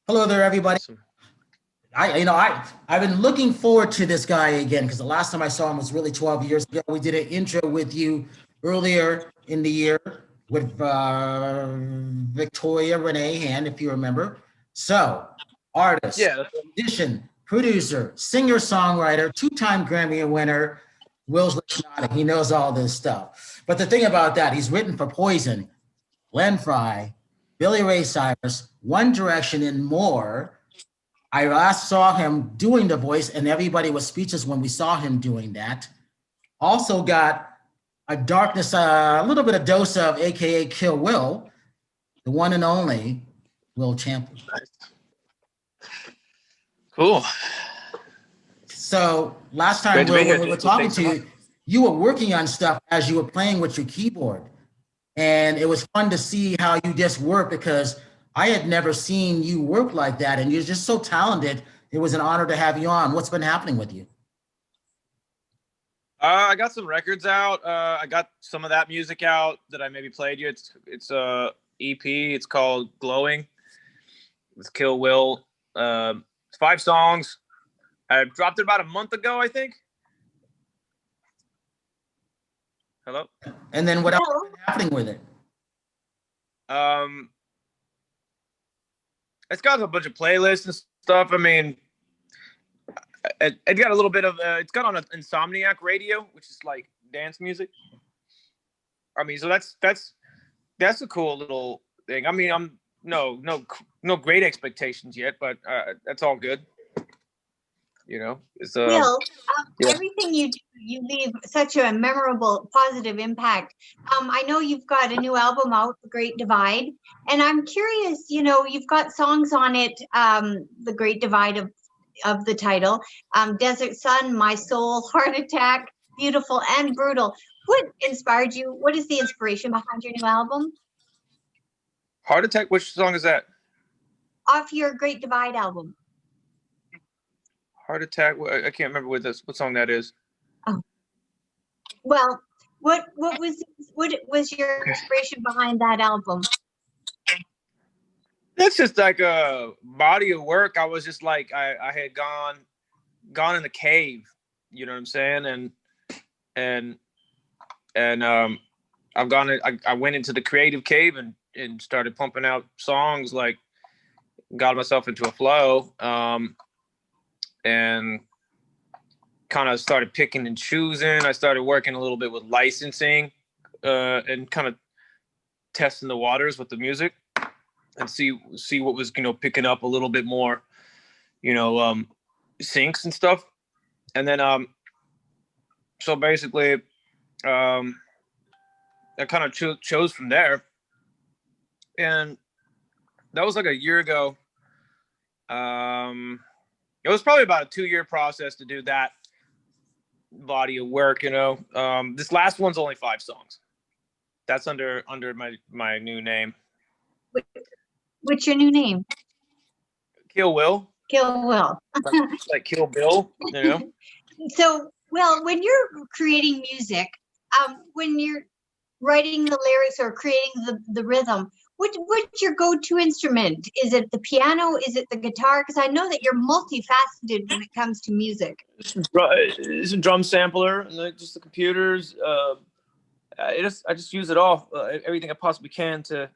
Hello there, everybody. Awesome. I've been looking forward to this guy again because the last time I saw him was really 12 years ago. We did an intro with you earlier in the year with Victoria Renee Hand, if you remember. So, artist, Yeah, that's musician, producer, singer, songwriter, two-time Grammy winner, Will Champlin. He knows all this stuff. But the thing about that, he's written for Poison, Glenn Fry, Billy Ray Cyrus, One Direction, and more. I last saw him doing the voice, and everybody was speechless when we saw him doing that. Also got a darkness, a little bit of dose of AKA Kill Will, the one and only Will Champlin. cool. So last time, Great to be Will, here, when we were Jason. talking Thanks so to much. you, you were working on stuff as you were playing with your keyboard. And it was fun to see how you just work because I had never seen you work like that. And you're just so talented. It was an honor to have you on. What's been happening with you? I got some records out. I got some of that music out that I maybe played you. It's a EP. It's called Glowing. It's Kill Will. It's 5 songs. I dropped it about a month ago, I think. Hello. And then what else is happening with it? Um, it's got a bunch of playlists and stuff. I mean, it got a little bit of. It's got on an Insomniac radio, which is like dance music. I mean, so that's a cool little thing. I mean, I'm no great expectations yet, but that's all good. You know, it's Will, yeah. everything you do, you leave such a memorable, positive impact. I know you've got a new album out, The Great Divide, and I'm curious, you've got songs on it, The Great Divide of the title, Desert Sun, My Soul, Heart Attack, Beautiful and Brutal. What inspired you? What is the inspiration behind your new album? Heart Attack. Which song is that? Off your Great Divide album. Heart Attack. I can't remember what song that is. Oh, well, what was your inspiration behind that album? That's just like a body of work. I was just like I had gone in the cave. You know what I'm saying? And I went into the creative cave and started pumping out songs, like got myself into a flow. And kind of started picking and choosing. I started working a little bit with licensing and kind of testing the waters with the music and see what was, picking up a little bit more, syncs and stuff. And then, so basically, I kind of chose from there. And that was like a year ago. It was probably about a 2-year process to do that body of work, This last one's only 5 songs. That's under my new name. What's your new name? Kill Will. Kill Will. like Kill Bill, So, Will, when you're creating music, when you're writing the lyrics or creating the rhythm, what's your go-to instrument? Is it the piano? Is it the guitar? Because I know that you're multifaceted when it comes to music. It's a drum sampler, and just the computers. I just use it all, everything I possibly can to,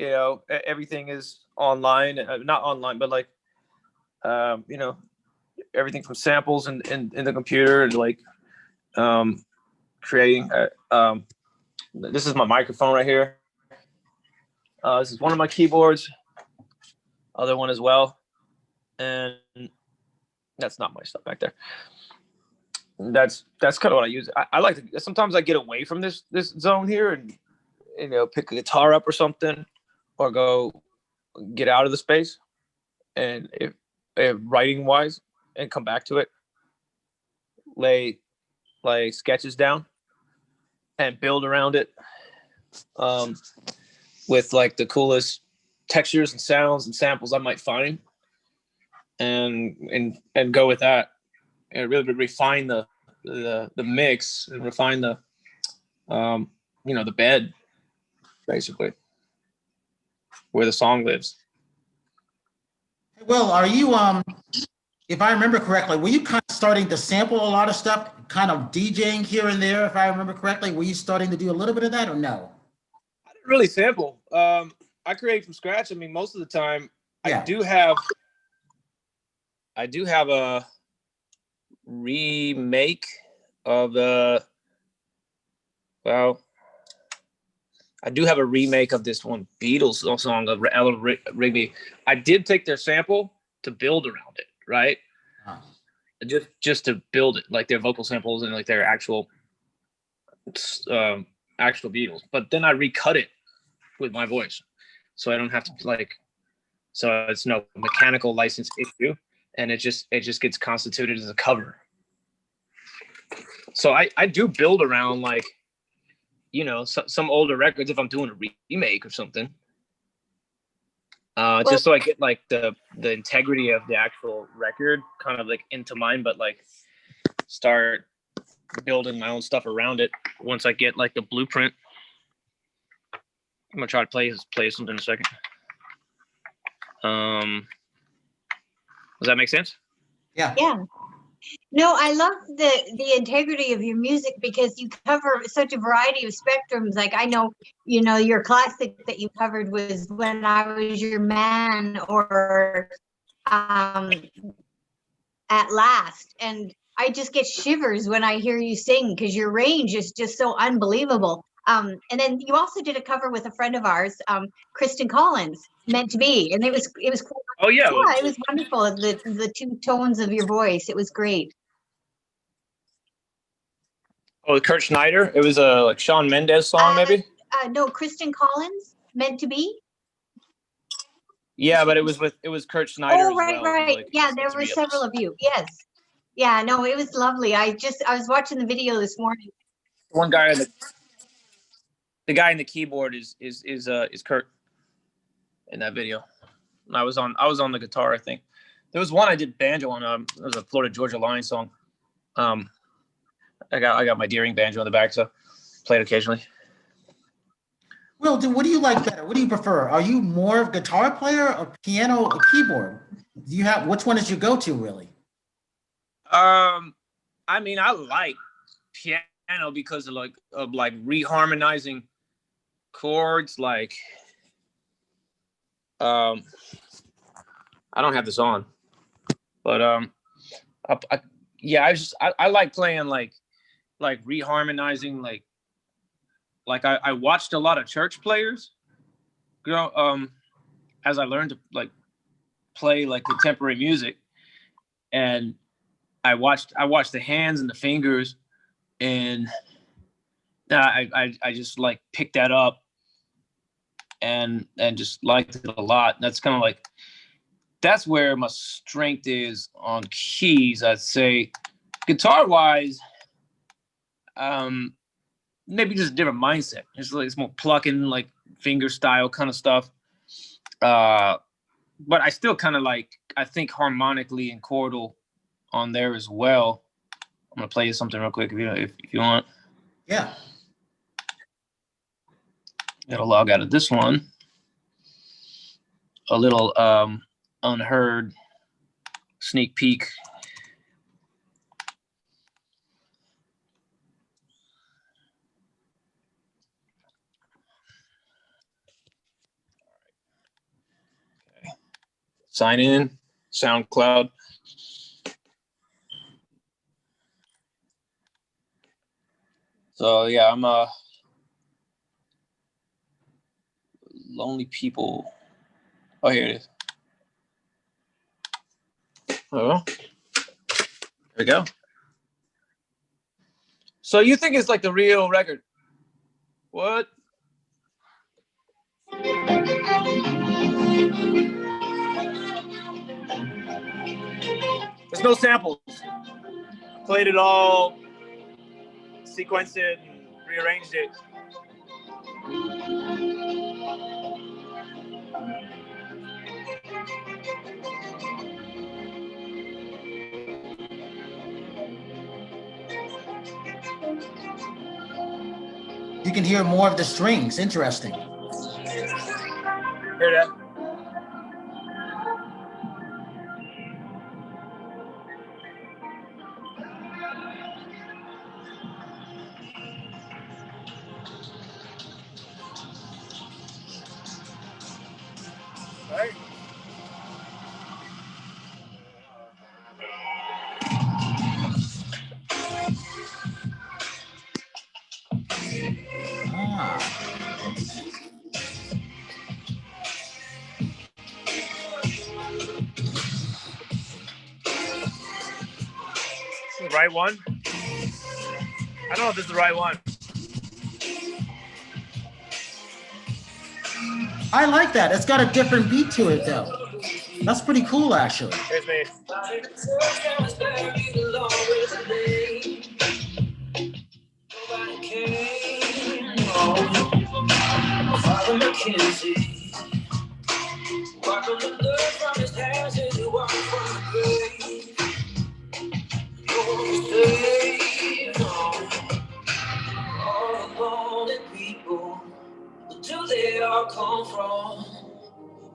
everything is online, not online, but like, everything from samples in the computer and like, creating. This is my microphone right here. This is one of my keyboards, other one as well, and that's not my stuff back there. That's kind of what I use. I like to. Sometimes I get away from this zone here and pick a guitar up or something, or go get out of the space, and if writing wise, and come back to it, lay sketches down, and build around it. With like the coolest textures and sounds and samples I might find, and go with that, and really refine the mix and refine the the bed, basically, where the song lives. Well, are you if I remember correctly, were you kind of starting to sample a lot of stuff, kind of DJing here and there, if I remember correctly? Were you starting to do a little bit of that or no? I didn't really sample. I create from scratch. I mean, most of the time, Yeah. I do have a remake of well, I do have a remake of this one Beatles song of Ella Rigby. I did take their sample to build around it, right? Uh, Just to build it, like their vocal samples and like their actual Beatles. But then I recut it with my voice, so I don't have to so it's no mechanical license issue, and it just gets constituted as a cover. So I do build around like, some older records if I'm doing a remake or something. Just so I get like the integrity of the actual record kind of like into mine, but like start building my own stuff around it once I get like the blueprint. I'm gonna try to play something in a second. Does that make sense? yeah. Yeah. No, I love the integrity of your music because you cover such a variety of spectrums. Like I know, your classic that you covered was When I Was Your Man or At Last. And I just get shivers when I hear you sing because your range is just so unbelievable. And then you also did a cover with a friend of ours, Kristen Collins, Meant to Be. And it was cool. Oh yeah. Yeah, it was wonderful. The two tones of your voice. It was great. Oh, Kurt Schneider. It was a like Shawn Mendes song, maybe. No, Kristen Collins, Meant to Be. Yeah, but it was Kurt Schneider. Oh, as right, well. right. Like, Yeah, there were several of you. Yes. Yeah, no, it was lovely. I was watching the video this morning. One guy the guy in the keyboard is Kurt in that video. And I was on the guitar, I think. There was one I did banjo on. It was a Florida Georgia Line song. I got my Deering banjo on the back, so play it occasionally. Well, what do you like better? What do you prefer? Are you more of a guitar player, a piano, a keyboard? Do you have which one is your go-to really? I mean, I like piano because of reharmonizing chords. Like, I don't have this on, but I like playing like reharmonizing like I watched a lot of church players as I learned to like play like contemporary music, and I watched the hands and the fingers, and I just like picked that up and just liked it a lot. That's kind of like that's where my strength is on keys, I'd say. Guitar wise, maybe just a different mindset. It's more plucking, like finger style kind of stuff. But I still kind of I think harmonically and chordal on there as well. I'm gonna play you something real quick if you want. Yeah. Gotta log out of this one. A little unheard sneak peek. Okay. Sign in, SoundCloud. So yeah, I'm Lonely People. Oh, here it is. Oh, there we go. So you think it's like the real record? What? There's no samples. Played it all, sequenced it, and rearranged it. You can hear more of the strings. Interesting. Hear that? right. The right one? I don't know if this is the right one. I like that. It's got a different beat to it, though. That's pretty cool, actually. Here's me. Do they all come from?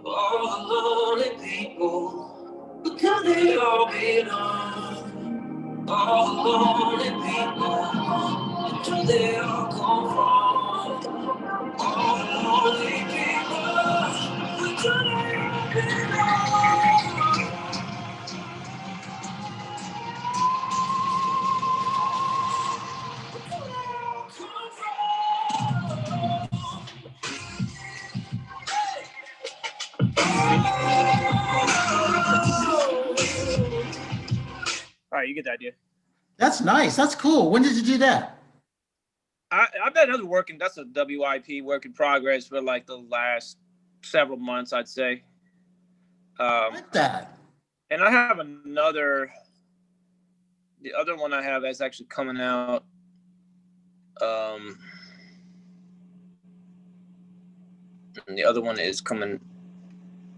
All the lonely people, but do they all belong? All the lonely people, but do they all come from? All the lonely people, but do they all belong? All right, you get the idea. That's nice. That's cool. When did you do that? I've been working. That's a WIP work in progress for like the last several months, I'd say. I like that. And I have another. The other one I have is actually coming out. And the other one is coming.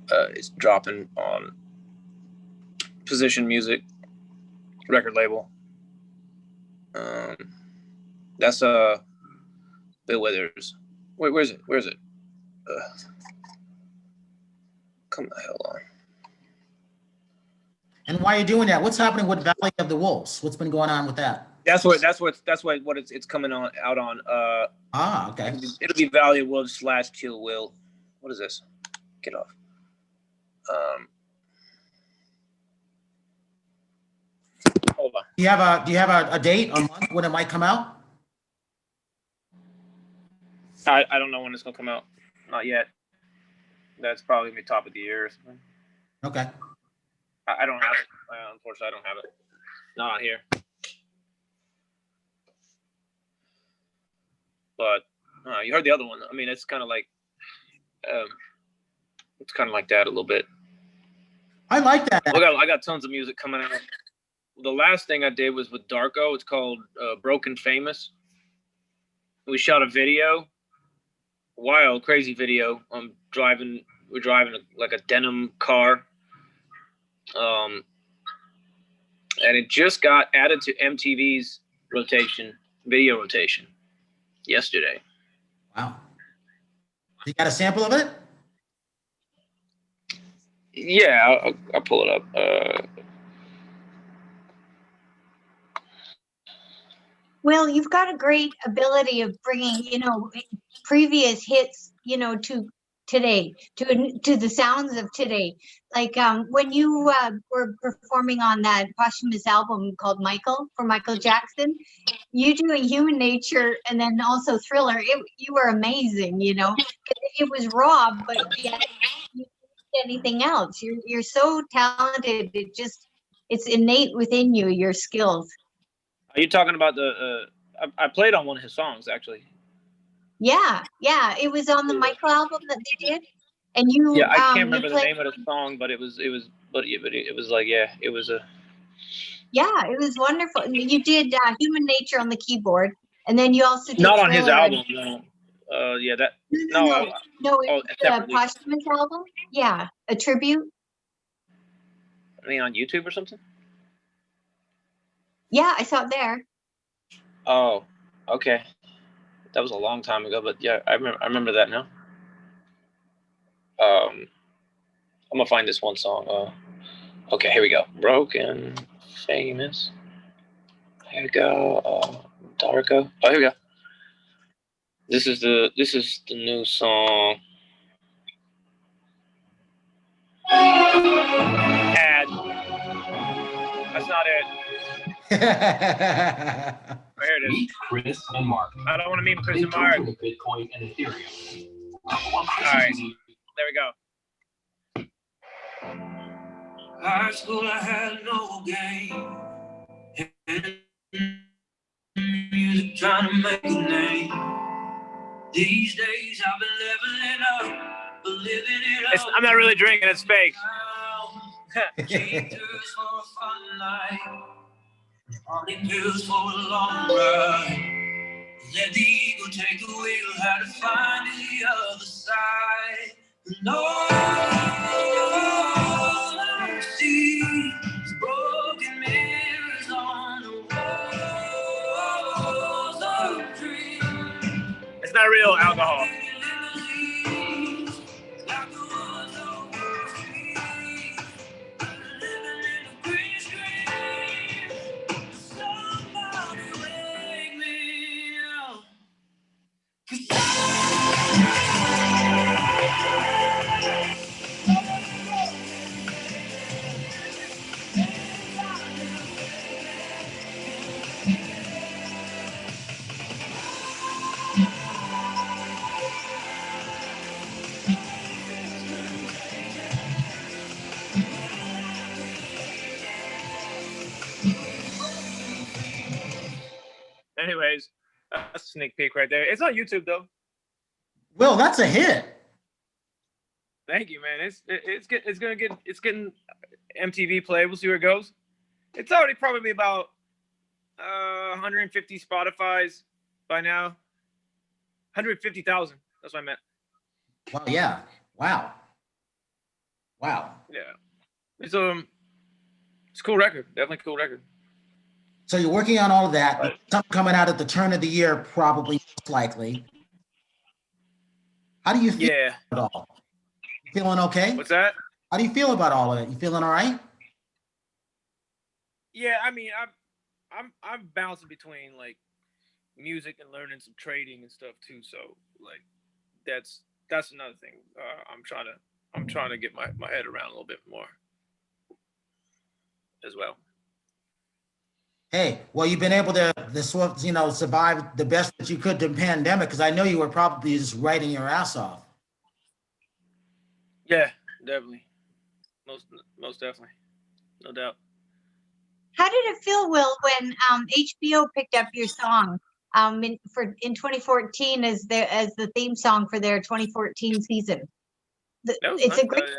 It's dropping on Position Music record label. That's Bill Withers. Wait, where is it? Where is it? Come the hell on. And why are you doing that? What's happening with Valley of the Wolves? What's been going on with that? That's what it's coming out on. Okay. It'll be Valley of Wolves / Kill Will. What is this? Get off. Hold on. Do you have a date, a month when it might come out? I don't know when it's gonna come out. Not yet. That's probably gonna be top of the year or something. Okay. I don't have it. Unfortunately, I don't have it. Not on here. But you heard the other one. I mean, it's kind of like, that a little bit. I like that. I got tons of music coming out. The last thing I did was with Darko. It's called Broken Famous. We shot a video, wild, crazy video. We're driving like a denim car. And it just got added to MTV's video rotation yesterday. Wow. You got a sample of it? Yeah, I'll pull it up. Well, you've got a great ability of bringing, previous hits, to today, to the sounds of today. Like when you were performing on that posthumous album called Michael for Michael Jackson, you doing Human Nature and then also Thriller. You were amazing, 'cause it was raw, but yeah, you did anything else. You're so talented. It's innate within you, your skills. Are you talking about the? I played on one of his songs actually. Yeah, it was on the Michael album that they did, and you. Yeah, I can't remember the name of the song, but it was like it was a. Yeah, it was wonderful. You did Human Nature on the keyboard, and then you also did Not on his Thriller album, no. Yeah, that. No, it's the separately. posthumous album. Yeah, a tribute. I mean, on YouTube or something. Yeah, I saw it there. Oh, okay. That was a long time ago, but yeah, I remember that now. I'm gonna find this one song. Okay, here we go. Broken Famous. Here we go. Darko. Oh, here we go. This is the new song. Ad. That's not it. Right, here it is. Meet Chris and Mark. I don't want to meet Chris They and Mark. come from Bitcoin and Ethereum. All right. There we go. High school, I had no game. Music trying to make a name. These days I've been leveling up, but living it up. I'm not really drinking. It's fake. Cheaters for a fun night, party pills for a long ride. Let the ego take the wheel, how to find the other side. And all I see is broken mirrors on the walls of dreams. It's not real alcohol. Anyways, that's a sneak peek right there. It's on YouTube though. Will, that's a hit. Thank you, man. It's getting MTV play. We'll see where it goes. It's already probably about 150 Spotify's by now. 150,000. That's what I meant. Well, yeah. Wow. Wow. Yeah. It's a cool record. Definitely a cool record. So you're working on all of that. Right. Something coming out at the turn of the year, probably, most likely. How do you feel about it all? You feeling okay? What's that? How do you feel about all of it? You feeling all right? Yeah, I mean, I'm bouncing between like music and learning some trading and stuff too. So like that's another thing. I'm trying to get my head around a little bit more as well. Hey, well, you've been able to survive the best that you could the pandemic, because I know you were probably just writing your ass off. Yeah, definitely. Most definitely. No doubt. How did it feel, Will, when HBO picked up your song in 2014 as the theme song for their 2014 season? It's nice. a great.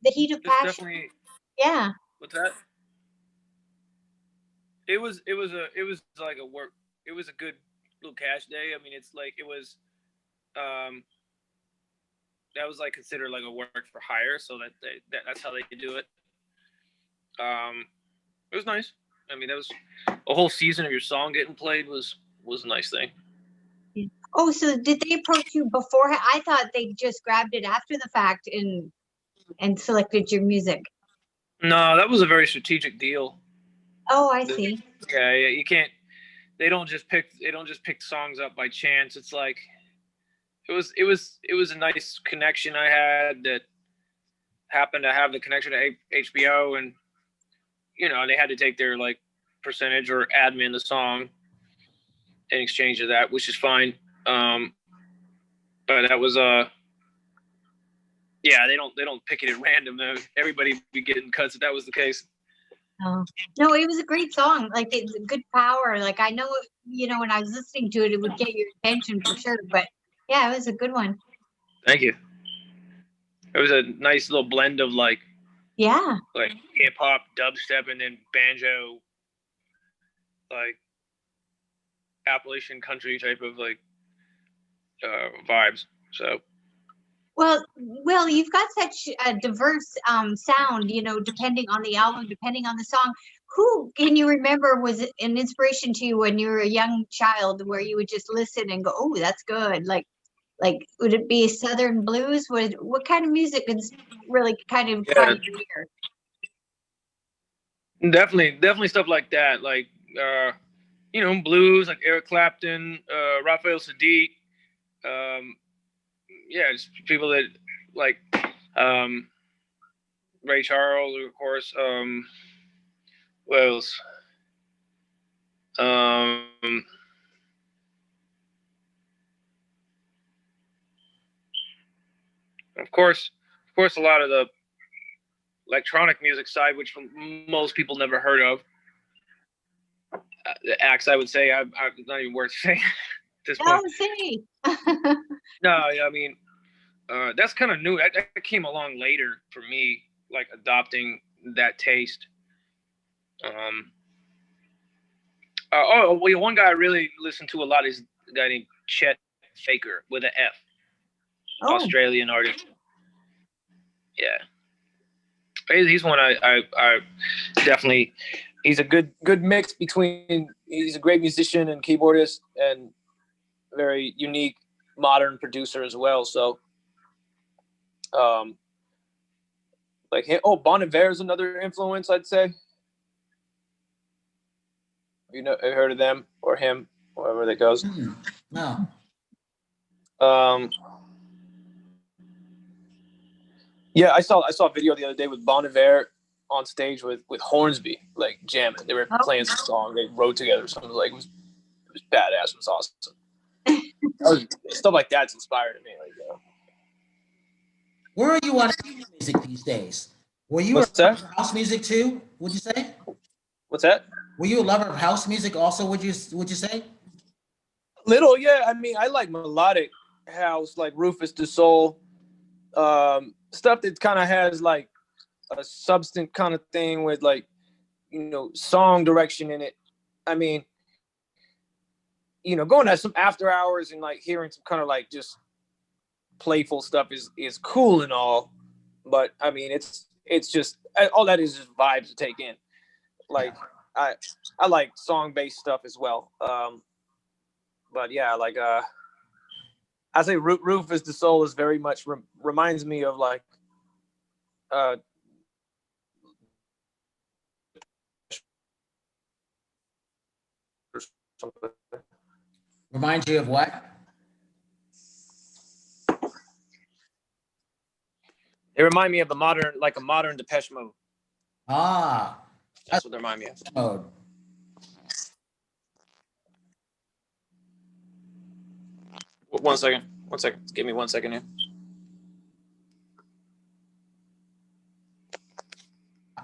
The Heat of Passion. Definitely. Yeah. What's that? It was like a work. It was a good little cash day. I mean, it's like it was. That was like considered like a work for hire, so that's how they do it. It was nice. I mean, that was a whole season of your song getting played was a nice thing. Oh, so did they approach you before? I thought they just grabbed it after the fact and selected your music. No, that was a very strategic deal. Oh, I see. Yeah, you can't. They don't just pick songs up by chance. It's like it was a nice connection I had that happened to have the connection to HBO, and they had to take their like percentage or admin the song in exchange of that, which is fine. But that was yeah, they don't pick it at random though. Everybody be getting cuts if that was the case. Oh. No, it was a great song. Like, it's good power. Like, I know, when I was listening to it, it would get your attention for sure. But yeah, it was a good one. Thank you. It was a nice little blend of like hip hop, dubstep, and then banjo, like Appalachian country type of like vibes. So. Well, Will, you've got such a diverse sound, depending on the album, depending on the song. Who can you remember was an inspiration to you when you were a young child, where you would just listen and go, "Oh, that's good"? Like, would it be Southern blues? What kind of music is really kind of caught your ear? Definitely stuff like that, like blues, like Eric Clapton, Raphael Sadiq. Yeah, just people that like. I Ray Charles, of course. What else? Of course, a lot of the electronic music side, which most people never heard of. The acts, I would say, I'm not even worth saying at this point. Don't say. No, I mean, that's kind of new. That came along later for me, like adopting that taste. One guy I really listen to a lot is a guy named Chet Faker with an F. Oh. Australian artist. Yeah. He's one I definitely. He's a good mix between. He's a great musician and keyboardist, and very unique modern producer as well. So, like him. Oh, Bon Iver is another influence, I'd say. Have you heard of them or him, wherever that goes? No. Yeah, I saw a video the other day with Bon Iver on stage with Hornsby, like jamming. They were playing some song they wrote together. Something like it was badass. It was awesome. Stuff like that's inspired me. Like, Where are you on music these days? Were you What's a lover that? of house music too? Would you say? What's that? Were you a lover of house music also? Would you say? Little, yeah. I mean, I like melodic house, like Rufus Du Sol, stuff that kind of has like a substance kind of thing with like, song direction in it. I mean, going to some after hours and like hearing some kind of like just playful stuff is cool and all, but I mean, it's just all that is just vibes to take in. Like I like song based stuff as well. But yeah, like I say Rufus Du Sol is very much reminds me of like something. Remind you of what? They remind me of a modern Depeche Mode. Ah, That's what they remind me of. mode. One second. Give me 1 second here.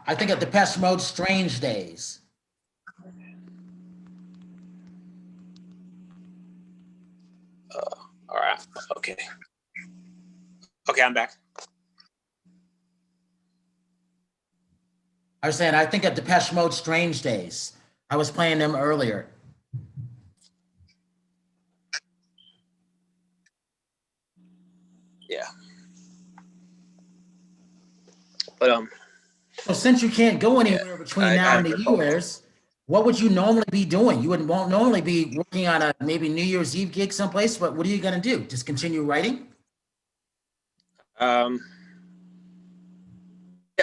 I think of Depeche Mode, Strange Days. All right. Okay, I'm back. I was saying, I think of Depeche Mode, Strange Days. I was playing them earlier. Yeah. But So since you can't go anywhere between now and the New Year's, what would you normally be doing? You won't normally be working on a maybe New Year's Eve gig someplace, but what are you going to do? Just continue writing? Yeah,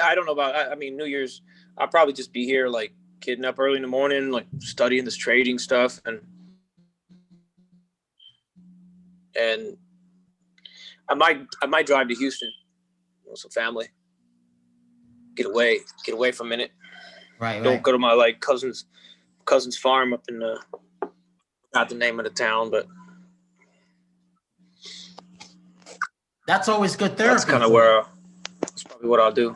I don't know about. I mean, New Year's, I'll probably just be here, like getting up early in the morning, like studying this trading stuff, and I might drive to Houston with some family, get away for a minute. Right. Don't go to my like cousin's farm up in not the name of the town, but That's always good therapy. that's kind of where that's probably what I'll do.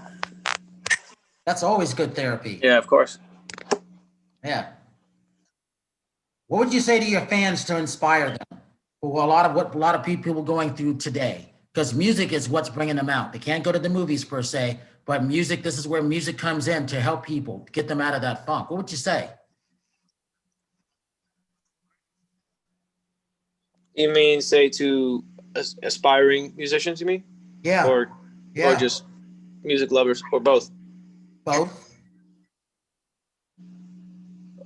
That's always good therapy. Yeah, of course. Yeah. What would you say to your fans to inspire them for what a lot of people are going through today? Because music is what's bringing them out. They can't go to the movies per se, but music, this is where music comes in to help people, get them out of that funk. What would you say? You mean say to aspiring musicians? You mean? Yeah. Or just music lovers, or both? Both.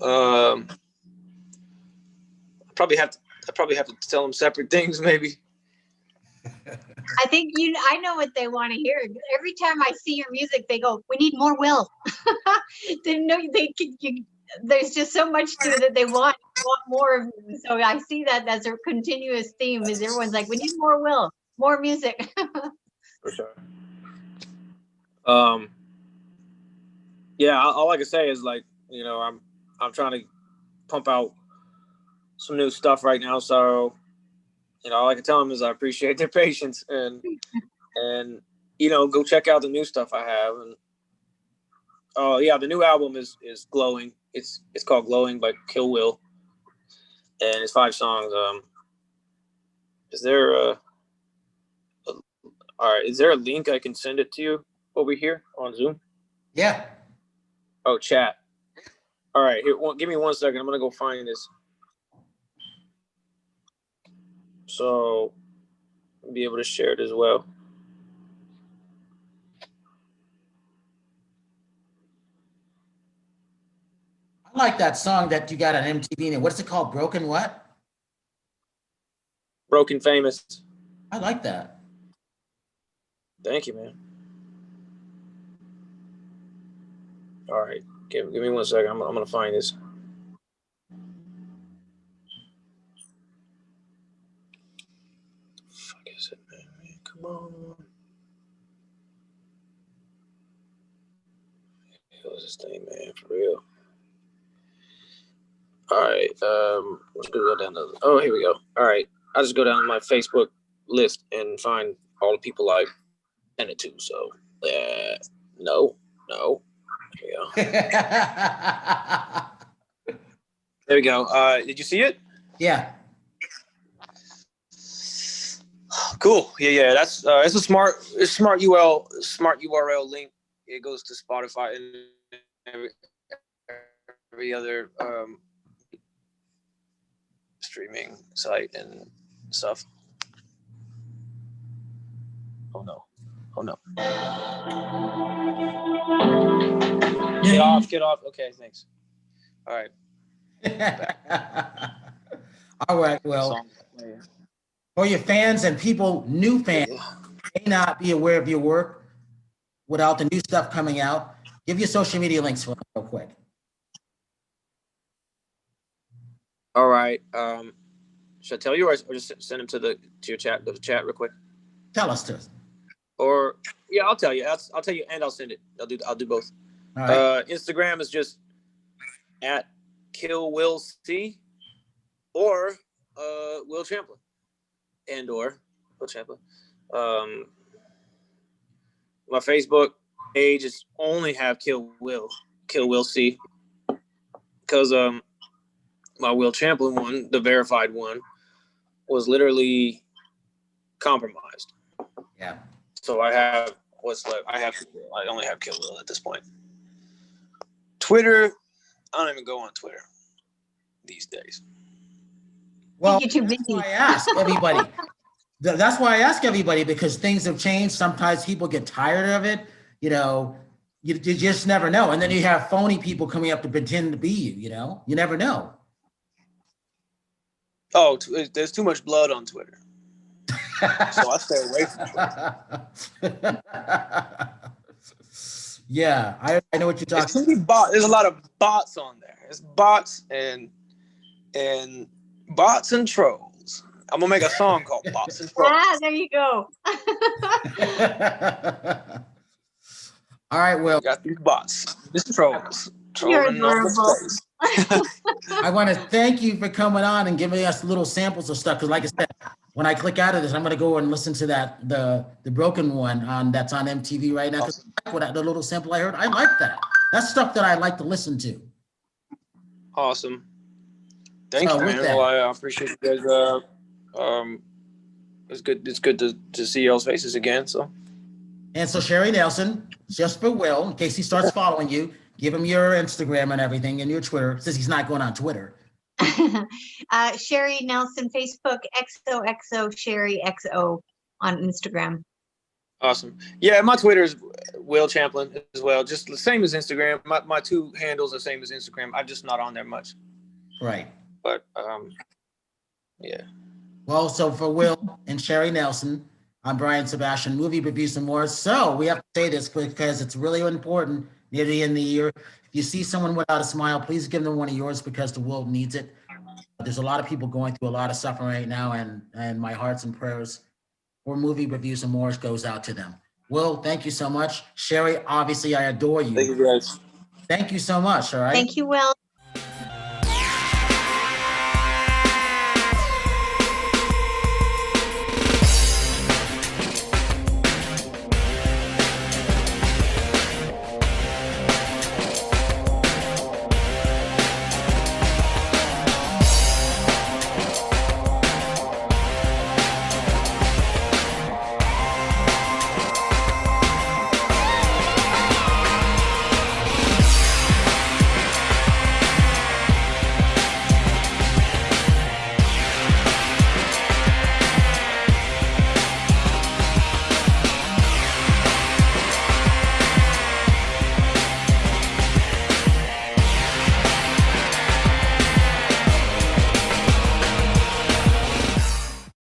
I probably have to tell them separate things, maybe. I think I know what they want to hear. Every time I see your music, they go, "We need more Will." There's just so much to it that they want more of. So I see that as a continuous theme. Is everyone's like, "We need more Will, more music." For sure. Yeah, all I can say is like, I'm trying to pump out some new stuff right now. So, all I can tell them is I appreciate their patience and go check out the new stuff I have. And oh yeah, the new album is Glowing. It's called Glowing by Kill Will, and it's 5 songs. Is there all right? Is there a link I can send it to you over here on Zoom? Yeah. Oh, chat. All right, here. Give me 1 second. I'm gonna go find this. So I'll be able to share it as well. I like that song that you got on MTV. And what's it called? Broken what? Broken Famous. I like that. Thank you, man. All right, give me 1 second. I'm gonna find this. Fuck is it, man? Come on. What's this thing, man? For real. All right. Let's go down to. Oh, here we go. All right. I just go down to my Facebook list and find all the people I sent it to. So, no. Here we go. There we go. Did you see it? Yeah. Cool. Yeah. That's it's a smart URL link. It goes to Spotify and every other streaming site and stuff. Oh no. Get off. Okay, thanks. All right. All right. Well, for your fans and people, new fans, may not be aware of your work without the new stuff coming out. Give your social media links for real quick. All right. Should I tell you or just send them to your chat, the chat real quick? Tell us to. Or yeah, I'll tell you. I'll tell you and I'll send it. I'll do both. All right. Instagram is just at KillWillC or Will Champlin or Will Champlin. My Facebook page is only have Kill Will C, because my Will Champlin one, the verified one, was literally compromised. Yeah. So I have what's left. I only have Kill Will at this point. Twitter, I don't even go on Twitter these days. Well, you're too busy. I ask everybody. That's why I ask everybody, because things have changed. Sometimes people get tired of it. You just never know. And then you have phony people coming up to pretend to be you. You never know. Oh, there's too much blood on Twitter. So I stay away from Twitter. Yeah, I know what you're talking about. There's a lot of bots on there. There's bots and trolls. I'm gonna make a song called Bots and Trolls. There you go. All right, Will. We got these bots. This trolls. You're adorable. I want to thank you for coming on and giving us little samples of stuff. Because like I said, when I click out of this, I'm going to go and listen to the broken one that's on MTV right now. Because the little sample I heard, I like that. That's stuff that I like to listen to. Awesome. Thank you, man. Well, I appreciate you guys. It's good to see y'all's faces again. And so Sherry Nelson, just for Will, in case he starts following you, give him your Instagram and everything and your Twitter, since he's not going on Twitter. Sherry Nelson, Facebook, XOXO Sherry XO on Instagram. Awesome. Yeah, my Twitter is Will Champlin as well. Just the same as Instagram. My two handles are the same as Instagram. I'm just not on there much. Right. But yeah. Well, so for Will and Sherry Nelson, I'm Brian Sebastian, Movie Reviews and More. So we have to say this because it's really important near the end of the year. If you see someone without a smile, please give them one of yours, because the world needs it. There's a lot of people going through a lot of suffering right now, and my hearts and prayers for Movie Reviews and More goes out to them. Will, thank you so much. Sherry, obviously I adore you. Thank you guys. Thank you so much, all right? Thank you, Will.